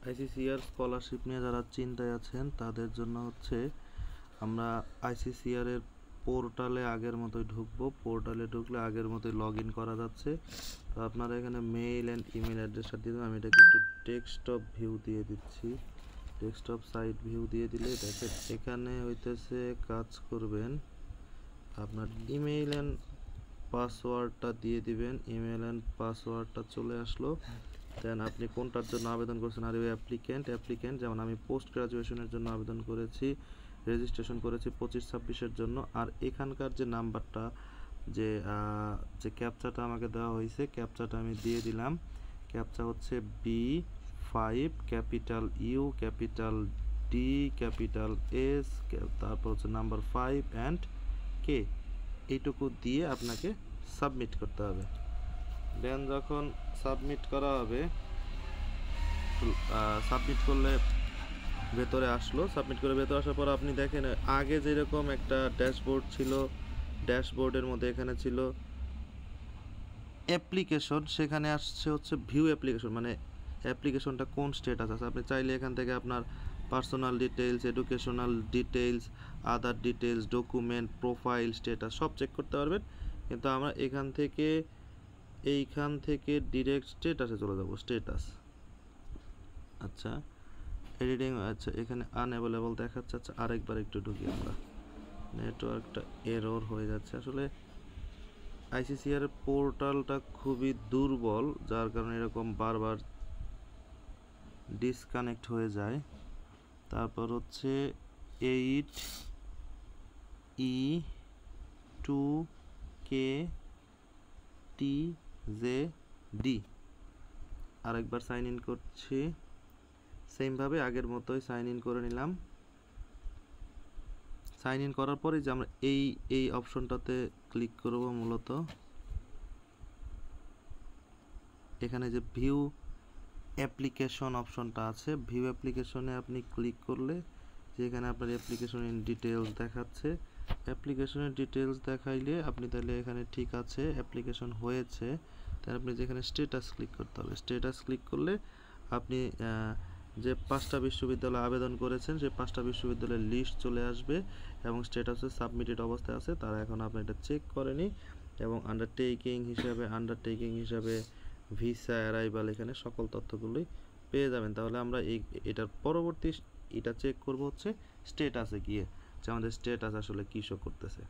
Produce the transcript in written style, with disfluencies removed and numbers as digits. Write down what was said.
ICCR scholarship নিয়ে যারা চিন্তায় আছেন তাদের জন্য হচ্ছে আমরা আইসিসিআর এর পোর্টালে আগের মতোই ঢুকবো। পোর্টালে ঢুকলে আগের মতোই লগ ইন করা যাচ্ছে। তো আপনারা এখানে মেইল অ্যান্ড ইমেল অ্যাড্রেসটা দিয়ে দেবেন। আমি এটাকে একটু ডেস্কটপ ভিউ দিয়ে দিচ্ছি। ডেস্কটপ সাইট ভিউ দিয়ে দিলে দেখেন এখানে হইতেছে কাজ করবেন, আপনার ইমেইল অ্যান্ড পাসওয়ার্ডটা দিয়ে দিবেন। ইমেল অ্যান্ড পাসওয়ার্ডটা চলে আসলো। দেন আপনি কোনটার জন্য আবেদন করছেন, আর অ্যাপ্লিক্যান্ট যেমন আমি পোস্ট গ্রাজুয়েশনের জন্য আবেদন করেছি, রেজিস্ট্রেশন করেছি 25-26-এর জন্য। আর এখানকার যে নাম্বারটা যে ক্যাপচাটা আমাকে দেওয়া হয়েছে, ক্যাপচাটা আমি দিয়ে দিলাম। ক্যাপচা হচ্ছে B5 capital U capital D capital S, তারপর হচ্ছে নাম্বার 5 অ্যান্ড কে, এইটুকু দিয়ে আপনাকে সাবমিট করতে হবে। দেন যখন সাবমিট করা হবে, সাবমিট করলে ভেতরে আসলো। সাবমিট করে ভেতরে আসার পর আপনি দেখেন আগে যেরকম একটা ড্যাশবোর্ড ছিল, ড্যাশবোর্ডের মধ্যে এখানে ছিল অ্যাপ্লিকেশন, সেখানে আসছে হচ্ছে ভিউ অ্যাপ্লিকেশন, মানে অ্যাপ্লিকেশনটা কোন স্টেটাস আছে। আপনি চাইলে এখান থেকে আপনার পার্সোনাল ডিটেইলস, এডুকেশনাল ডিটেইলস, আদার ডিটেইলস, ডকুমেন্ট, প্রোফাইল, স্টেটাস সব চেক করতে পারবেন। কিন্তু আমরা এইখান থেকে ডিরেক্ট স্টেটাসে চলে যাব। স্টেটাস, আচ্ছা এডিটিং, আচ্ছা এখানে আনঅ্যাভেলেবল দেখাচ্ছে। আচ্ছা আরেকবার একটু ঢুকি আমরা, নেটওয়ার্কটা এরর হয়ে যাচ্ছে। আসলে আইসিসিআর পোর্টালটা খুবই দুর্বল, যার কারণে এরকম বারবার ডিসকানেক্ট হয়ে যায়। তারপর হচ্ছে 8E2KTZD, আরেকবার সাইন ইন করছি। সেমভাবে আগের মতোই সাইন ইন করে নিলাম। সাইন ইন করার পরে যে আমরা এই অপশনটাতে ক্লিক করব, মূলত এখানে যে ভিউ অ্যাপ্লিকেশন অপশনটা আছে, ভিউ অ্যাপ্লিকেশনে আপনি ক্লিক করলে যেখানে আপনার অ্যাপ্লিকেশনের ডিটেলস দেখাচ্ছে, অ্যাপ্লিকেশনের ডিটেলস দেখাইলে আপনি তাহলে এখানে ঠিক আছে অ্যাপ্লিকেশন হয়েছে, তাহলে আপনি যেখানে স্ট্যাটাস ক্লিক করতে হবে। স্ট্যাটাস ক্লিক করলে আপনি যে 5টা বিশ্ববিদ্যালয়ে আবেদন করেছেন সেই 5টা বিশ্ববিদ্যালয়ের লিস্ট চলে আসবে এবং স্ট্যাটাসে সাবমিটেড অবস্থায় আছে, তারা এখন আপনি এটা চেক করেনি এবং আন্ডারটেকিং হিসাবে ভিসা অ্যারাইভাল, এখানে সকল তথ্যগুলোই পেয়ে যাবেন। তাহলে আমরা এটার পরবর্তী এটা চেক করব হচ্ছে স্ট্যাটাসে গিয়ে যে আমাদের স্ট্যাটাস আসলে কী শো করতেছে।